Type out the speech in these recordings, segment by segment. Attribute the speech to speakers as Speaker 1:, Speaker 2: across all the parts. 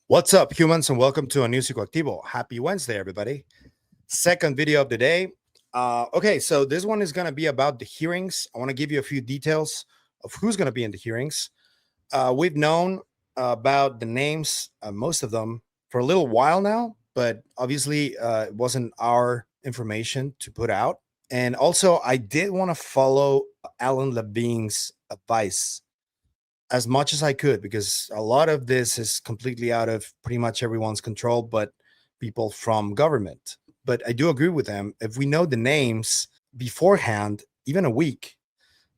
Speaker 1: What's up, humans, and welcome to a new Psicoactivo. Happy Wednesday, everybody. Second video of the day. Okay, so this one is going to be about the hearings. I want to give you a few details of who's going to be in the hearings. We've known about the names, most of them, for a little while now, but obviously it wasn't our information to put out. And also, I did want to follow Alan Levine's advice as much as I could, because a lot of this is completely out of pretty much everyone's control, but people from government. But I do agree with them. If we know the names beforehand, even a week,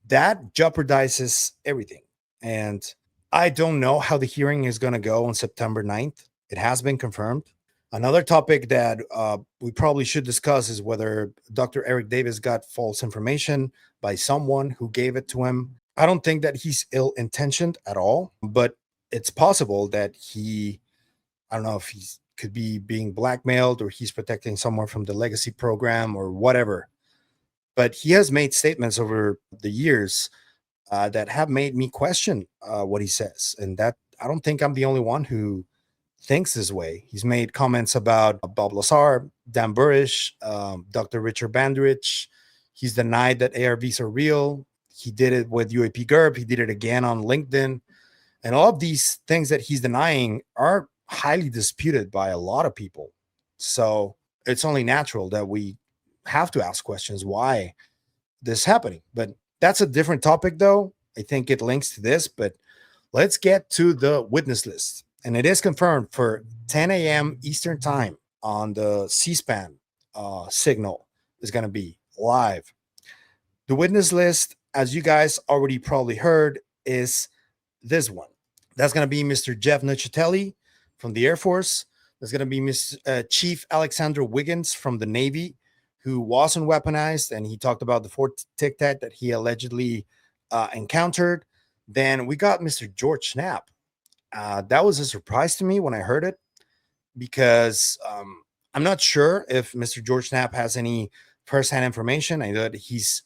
Speaker 1: that jeopardizes everything. And I don't know how the hearing is going to go on September 9th. It has been confirmed. Another topic that we probably should discuss is whether Dr. Eric Davis got false information by someone who gave it to him. I don't think that he's ill-intentioned at all, but it's possible that I don't know if he could be being blackmailed or he's protecting someone from the legacy program or whatever. But he has made statements over the years that have made me question what he says. And that I don't think I'm the only one who thinks this way. He's made comments about Bob Lazar, Dan Burrish, Dr. Richard Bandrich. He's denied that ARVs are real. He did it with UAP GURB. He did it again on LinkedIn. And all of these things that he's denying are highly disputed by a lot of people. So it's only natural that we have to ask questions why this is happening. But that's a different topic, though. I think it links to this. But let's get to the witness list. And it is confirmed for 10 a.m. Eastern time on the C-SPAN signal is going to be live. The witness list, as you guys already probably heard, is this one. That's going to be Mr. Jeff Nuccetelli from the Air Force. There's going to be Chief Alexandro Wiggins from the Navy, who wasn't weaponized, and he talked about the Fort Tic Tac that he allegedly encountered. Then we got Mr. George Knapp. That was a surprise to me when I heard it, because I'm not sure if Mr. George Knapp has any firsthand information. I know that he's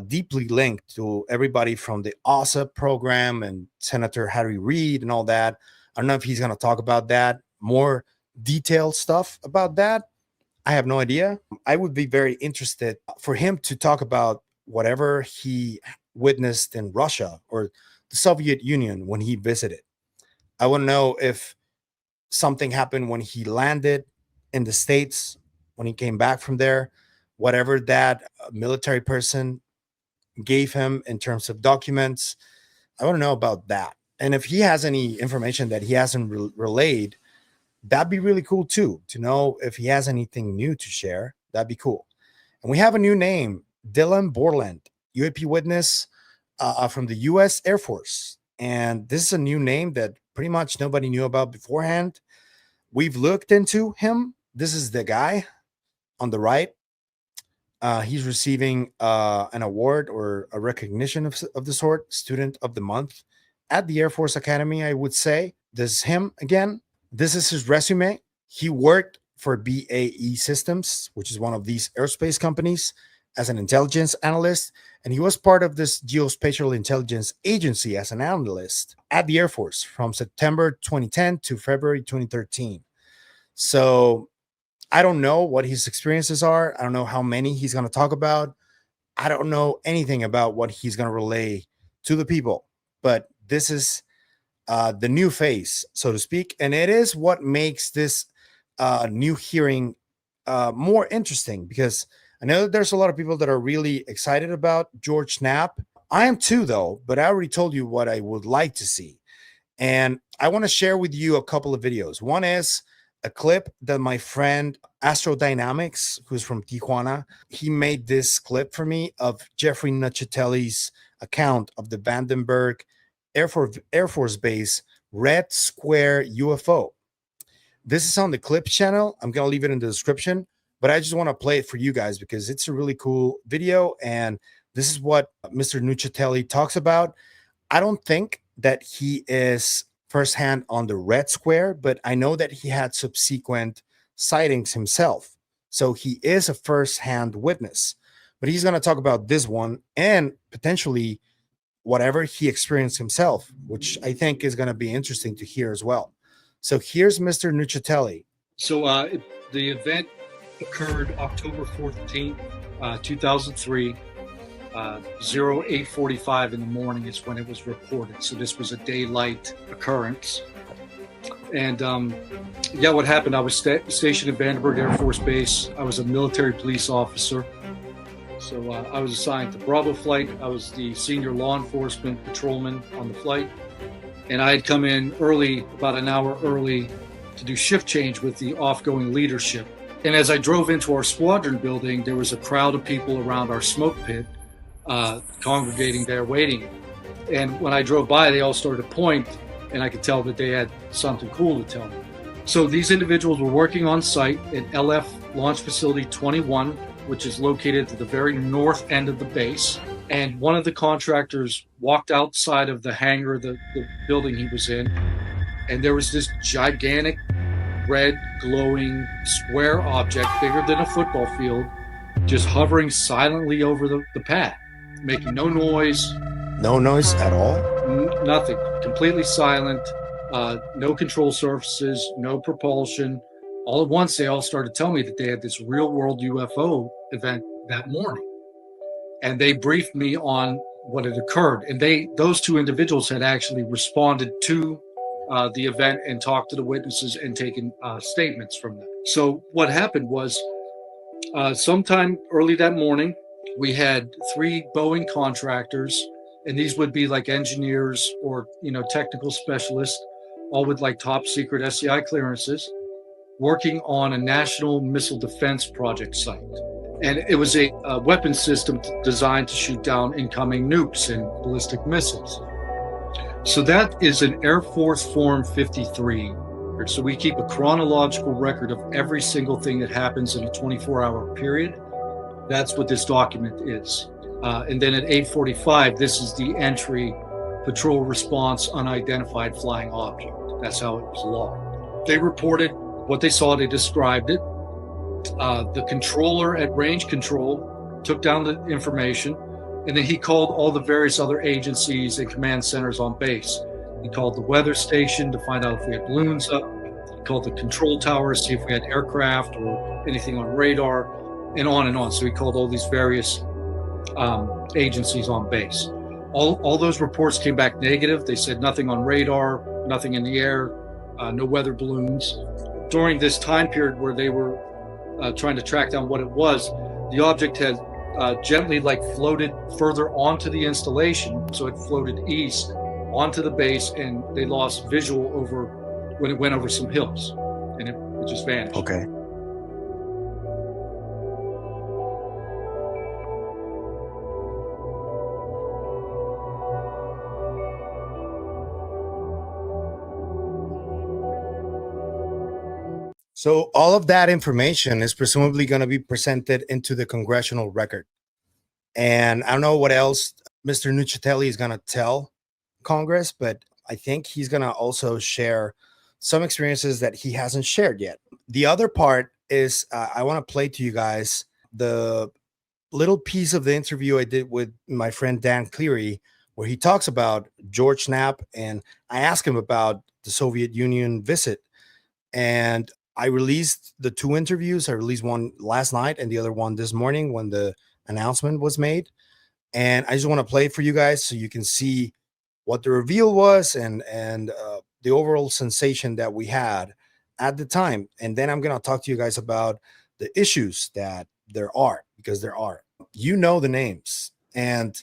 Speaker 1: deeply linked to everybody from the OSA program and Senator Harry Reid and all that. I don't know if he's going to talk about that, more detailed stuff about that. I have no idea. I would be very interested for him to talk about whatever he witnessed in Russia or the Soviet Union when he visited. I want to know if something happened when he landed in the States, when he came back from there, whatever that military person gave him in terms of documents. I want to know about that. And if he has any information that he hasn't relayed, that'd be really cool too, to know if he has anything new to share. That'd be cool. And we have a new name, Dylan Borland, UAP witness from the U.S. Air Force. And this is a new name that pretty much nobody knew about beforehand. We've looked into him. This is the guy on the right. He's receiving an award or a recognition of the sort, Student of the Month at the Air Force Academy, I would say. This is him again. This is his resume. He worked for BAE Systems, which is one of these aerospace companies, as an intelligence analyst. And he was part of this Geospatial Intelligence Agency as an analyst at the Air Force from September 2010 to February 2013. So I don't know what his experiences are. I don't know how many he's going to talk about. I don't know anything about what he's going to relay to the people. But this is the new face, so to speak. And it is what makes this new hearing more interesting, because I know that there's a lot of people that are really excited about George Knapp. I am too, though, but I already told you what I would like to see. And I want to share with you a couple of videos. One is a clip that my friend Astrodynamics, who's from Tijuana, he made this clip for me of Jeffrey Nuccetelli's account of the Vandenberg Air Force Base Red Square UFO. This is on the Clips channel. I'm going to leave it in the description, but I just want to play it for you guys because it's a really cool video. And this is what Mr. Nuccetelli talks about. I don't think that he is firsthand on the Red Square, but I know that he had subsequent sightings himself. So he is a firsthand witness, but he's going to talk about this one and potentially whatever he experienced himself, which I think is going to be interesting to hear as well. So here's Mr. Nuccetelli.
Speaker 2: So the event occurred October 14th, 2003. 08:45 in the morning is when it was reported. So this was a daylight occurrence. And yeah, what happened, I was stationed at Vandenberg Air Force Base. I was a military police officer. So I was assigned to Bravo flight. I was the senior law enforcement patrolman on the flight. And I had come in early, about an hour early, to do shift change with the off-going leadership. And as I drove into our squadron building, there was a crowd of people around our smoke pit, congregating there waiting. And when I drove by, they all started to point, and I could tell that they had something cool to tell me. So these individuals were working on site at LF Launch Facility 21, which is located at the very north end of the base. And one of the contractors walked outside of the hangar, the building he was in, and there was this gigantic red glowing square object bigger than a football field just hovering silently over the pad, making no noise.
Speaker 1: No noise at all?
Speaker 2: Nothing. Completely silent. No control surfaces, no propulsion. All at once, they all started telling me that they had this real-world UFO event that morning. And they briefed me on what had occurred. And those two individuals had actually responded to the event and talked to the witnesses and taken statements from them. So what happened was, sometime early that morning, we had 3 Boeing contractors, and these would be like engineers or, technical specialists, all with like top secret SCI clearances, working on a national missile defense project site. And it was a weapon system designed to shoot down incoming nukes and ballistic missiles. So that is an Air Force Form 53. So we keep a chronological record of every single thing that happens in a 24-hour period. That's what this document is. And then at 8:45, this is the entry, patrol response, unidentified flying object. That's how it was logged. They reported what they saw, they described it. The controller at range control took down the information, and then he called all the various other agencies and command centers on base. He called the weather station to find out if we had balloons up. He called the control tower to see if we had aircraft or anything on radar, and on and on. So he called all these various agencies on base. All those reports came back negative. They said nothing on radar, nothing in the air, no weather balloons. During this time period where they were trying to track down what it was, the object had gently floated further onto the installation. So it floated east onto the base, and they lost visual when it went over some hills, and it just vanished.
Speaker 1: Okay. So all of that information is presumably going to be presented into the congressional record. And I don't know what else Mr. Nuccetelli is going to tell Congress, but I think he's going to also share some experiences that he hasn't shared yet. The other part is I want to play to you guys the little piece of the interview I did with my friend Dan Cleary, where he talks about George Knapp, and I asked him about the Soviet Union visit. And I released the 2 interviews. I released one last night and the other one this morning when the announcement was made. And I just want to play it for you guys so you can see what the reveal was and the overall sensation that we had at the time. And then I'm going to talk to you guys about the issues that there are, because there are. You know the names. And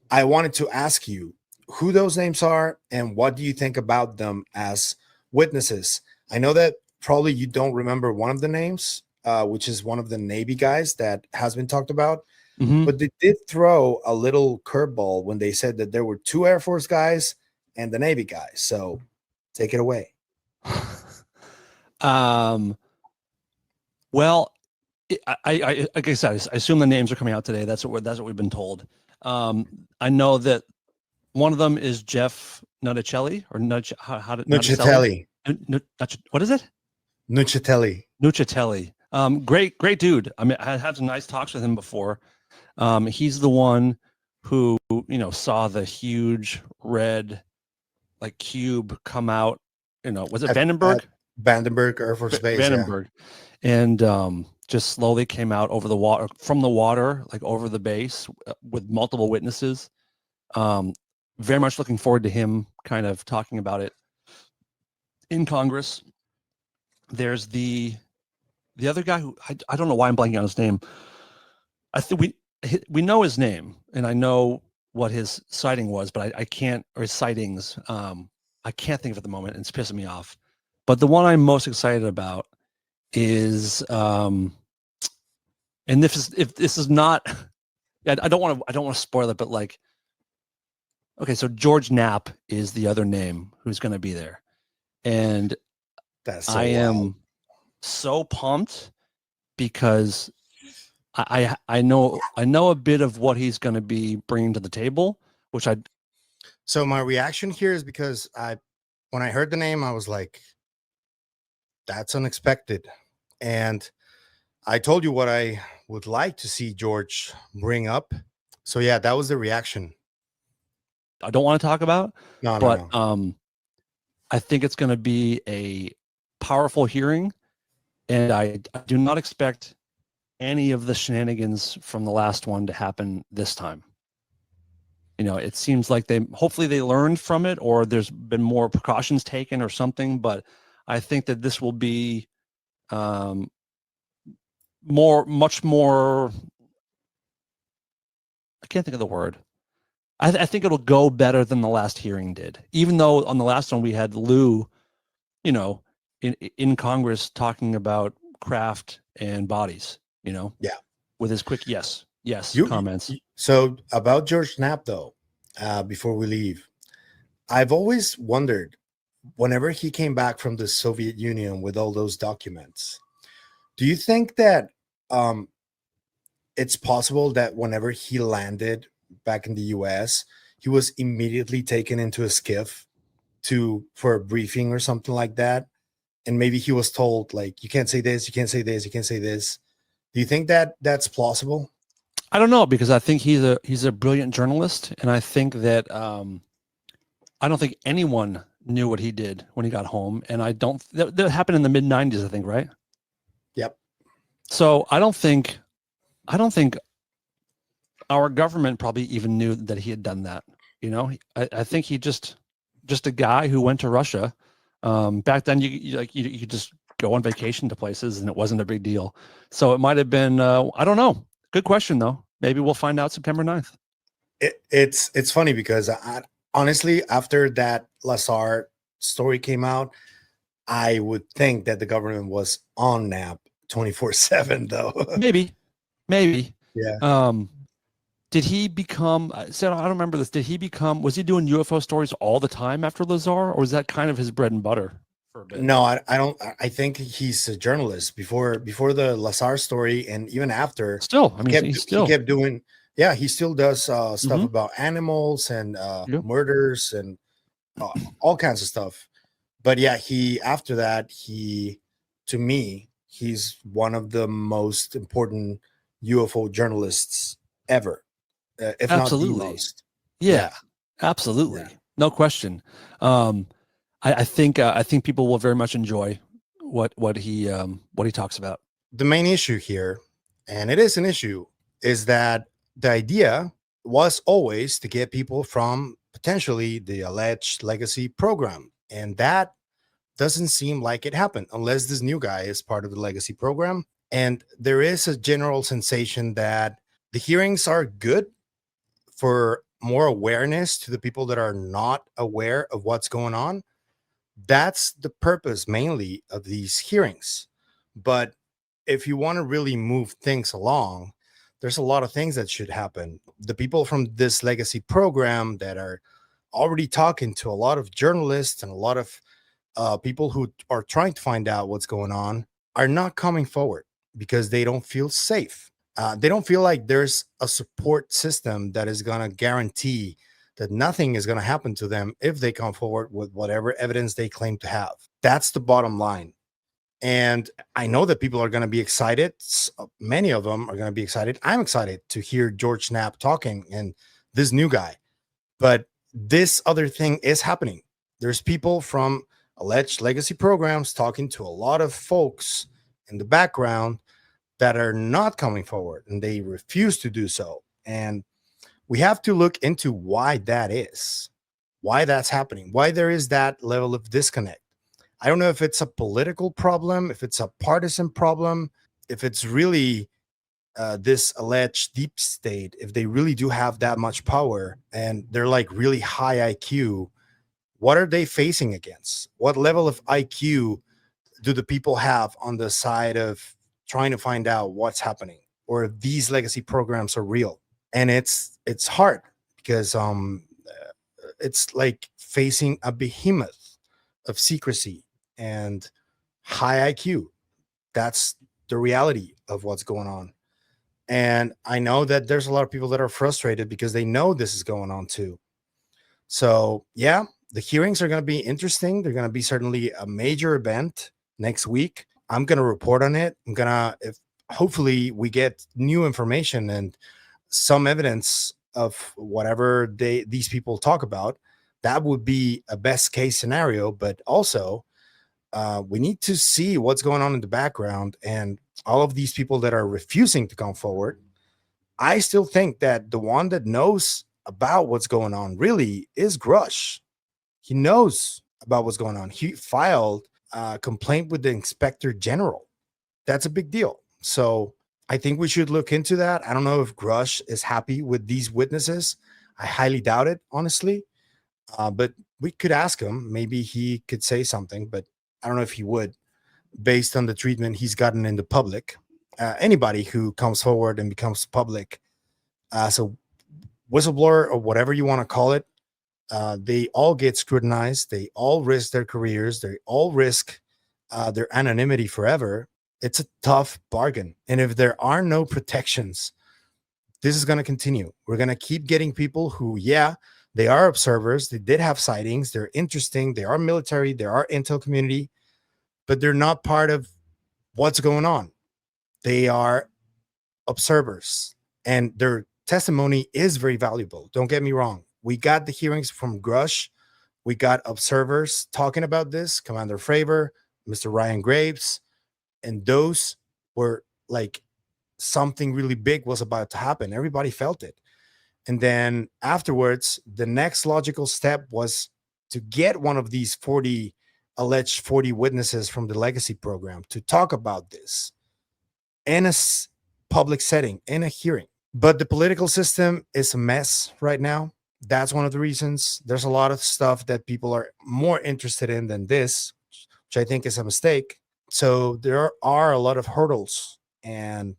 Speaker 1: I wanted to ask you who those names are and what do you think about them as witnesses. I know that probably you don't remember one of the names, which is one of the Navy guys that has been talked about. Mm-hmm. But they did throw a little curveball when they said that there were 2 Air Force guys and the Navy guys. So take it away.
Speaker 3: Well, I like I said, I assume the names are coming out today. That's what we've been told. I know that one of them is Jeff Nuccetelli or
Speaker 1: Nuccetelli.
Speaker 3: What is it?
Speaker 1: Nuccetelli.
Speaker 3: Nuccetelli. Great dude. I mean, I had some nice talks with him before. He's the one who, saw the huge red cube come out. Was it Vandenberg?
Speaker 1: Vandenberg Air Force Base. Yeah.
Speaker 3: Vandenberg, and just slowly came out over the water, from the water, like over the base, with multiple witnesses. Very much looking forward to him kind of talking about it in Congress. There's the other guy who I don't know why I'm blanking on his name. I think we know his name, and I know what his sighting was, but I can't, or his sightings. I can't think of it at the moment, and it's pissing me off. But the one I'm most excited about is, and if this is not, I don't want to spoil it, but like, okay, so George Knapp is the other name who's going to be there, and
Speaker 1: That's so
Speaker 3: I
Speaker 1: wild.
Speaker 3: am so pumped because I know a bit of what he's going to be bringing to the table, which
Speaker 1: So my reaction here is because when I heard the name, I was like, that's unexpected. And I told you what I would like to see George bring up. So yeah, that was the reaction.
Speaker 3: don't want to talk about,
Speaker 1: No,
Speaker 3: but
Speaker 1: no.
Speaker 3: I think it's going to be a powerful hearing, and I do not expect any of the shenanigans from the last one to happen this time. You know, it seems like hopefully they learned from it, or there's been more precautions taken or something, but I think that this will be much more, I can't think of the word. I think it'll go better than the last hearing did, even though on the last one we had Lou, you know, in Congress talking about craft and bodies, you know,
Speaker 1: Yeah.
Speaker 3: with his quick yes comments.
Speaker 1: So about George Knapp, though, before we leave, I've always wondered, whenever he came back from the Soviet Union with all those documents, do you think that it's possible that whenever he landed back in the US, he was immediately taken into a skiff for a briefing or something like that? And maybe he was told, like, you can't say this, you can't say this, you can't say this. Do you think that that's plausible?
Speaker 3: I don't know, because I think he's a brilliant journalist, and I think that I don't think anyone knew what he did when he got home, and that happened in the mid '90s, I think, right?
Speaker 1: Yep.
Speaker 3: So I don't think our government probably even knew that he had done that. You know, I think he just a guy who went to Russia. Back then, you could just go on vacation to places, and it wasn't a big deal. So it might have been. I don't know. Good question, though. Maybe we'll find out September 9th.
Speaker 1: It's funny because honestly, after that Lazar story came out, I would think that the government was on Knapp 24/7, though.
Speaker 3: Maybe.
Speaker 1: Yeah.
Speaker 3: Did he become? So I don't remember this. Was he doing UFO stories all the time after Lazar, or was that kind of his bread and butter for a bit?
Speaker 1: No, I don't. I think he's a journalist before the Lazar story, and even after.
Speaker 3: Still, I mean,
Speaker 1: he kept doing. Yeah, he still does stuff about animals and murders and all kinds of stuff. But yeah, after that, to me, he's one of the most important UFO journalists ever, if
Speaker 3: absolutely.
Speaker 1: not the most.
Speaker 3: Yeah, absolutely, no question. I think people will very much enjoy what he talks about.
Speaker 1: The main issue here, and it is an issue, is that the idea was always to get people from potentially the alleged legacy program, and that doesn't seem like it happened unless this new guy is part of the legacy program. And there is a general sensation that the hearings are good for more awareness to the people that are not aware of what's going on. That's the purpose mainly of these hearings. But if you want to really move things along, there's a lot of things that should happen. The people from this legacy program that are already talking to a lot of journalists and a lot of people who are trying to find out what's going on are not coming forward because they don't feel safe. They don't feel like there's a support system that is going to guarantee that nothing is going to happen to them if they come forward with whatever evidence they claim to have. That's the bottom line. And I know that people are going to be excited. Many of them are going to be excited. I'm excited to hear George Knapp talking and this new guy. But this other thing is happening. There's people from alleged legacy programs talking to a lot of folks in the background that are not coming forward, and they refuse to do so. And we have to look into why that is, why that's happening, why there is that level of disconnect. I don't know if it's a political problem, if it's a partisan problem, if it's really this alleged deep state, if they really do have that much power and they're like really high IQ. What are they facing against? What level of IQ do the people have on the side of trying to find out what's happening, or if these legacy programs are real? And it's hard because it's like facing a behemoth of secrecy and high IQ. That's the reality of what's going on. And I know that there's a lot of people that are frustrated because they know this is going on too. So yeah, the hearings are going to be interesting. They're going to be certainly a major event next week. I'm going to report on it. I'm going to, if hopefully we get new information and some evidence of whatever these people talk about. That would be a best case scenario. But also, we need to see what's going on in the background, and all of these people that are refusing to come forward. I still think that the one that knows about what's going on really is Grush. He knows about what's going on. He filed a complaint with the inspector general. That's a big deal. So I think we should look into that. I don't know if Grush is happy with these witnesses. I highly doubt it, honestly. But we could ask him. Maybe he could say something, but I don't know if he would, based on the treatment he's gotten in the public. Anybody who comes forward and becomes public, so whistleblower or whatever you want to call it, they all get scrutinized. They all risk their careers. They all risk their anonymity forever. It's a tough bargain. And if there are no protections, this is going to continue. We're going to keep getting people who, yeah, they are observers. They did have sightings. They're interesting. They are military. They are intel community, but they're not part of what's going on. They are observers, and their testimony is very valuable. Don't get me wrong. We got the hearings from Grush. We got observers talking about this, Commander Fravor, Mr. Ryan Graves, and those were like something really big was about to happen. Everybody felt it. And then afterwards, the next logical step was to get one of these alleged 40 witnesses from the legacy program to talk about this in a public setting, in a hearing. But the political system is a mess right now. That's one of the reasons. There's a lot of stuff that people are more interested in than this, which I think is a mistake. So there are a lot of hurdles, and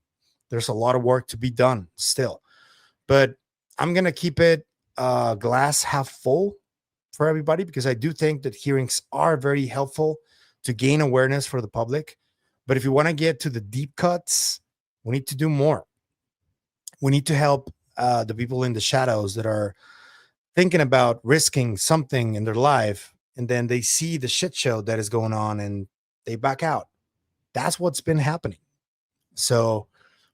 Speaker 1: there's a lot of work to be done still. But I'm going to keep it glass half full for everybody, because I do think that hearings are very helpful to gain awareness for the public. But if you want to get to the deep cuts, we need to do more. We need to help the people in the shadows that are thinking about risking something in their life, and then they see the shit show that is going on and they back out. That's what's been happening. So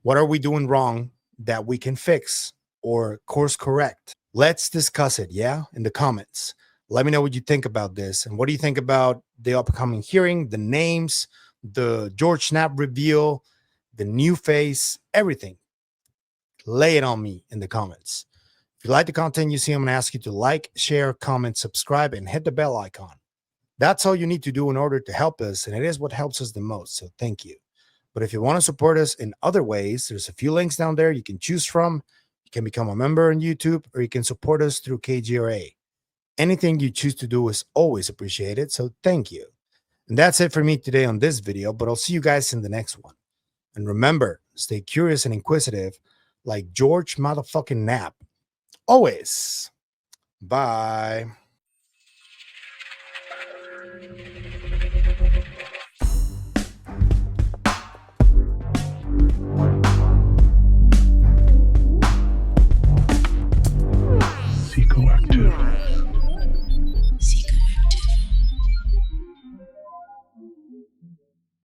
Speaker 1: what are we doing wrong that we can fix or course correct? Let's discuss it, yeah, in the comments. Let me know what you think about this, and what do you think about the upcoming hearing, the names, the George Knapp reveal, the new face, everything. Lay it on me in the comments. If you like the content you see, I'm going to ask you to like, share, comment, subscribe, and hit the bell icon. That's all you need to do in order to help us, and it is what helps us the most, so thank you. But if you want to support us in other ways, there's a few links down there you can choose from. You can become a member on YouTube, or you can support us through KGRA. Anything you choose to do is always appreciated, so thank you. And that's it for me today on this video, but I'll see you guys in the next one. And remember, stay curious and inquisitive like George motherfucking Knapp. Always. Bye.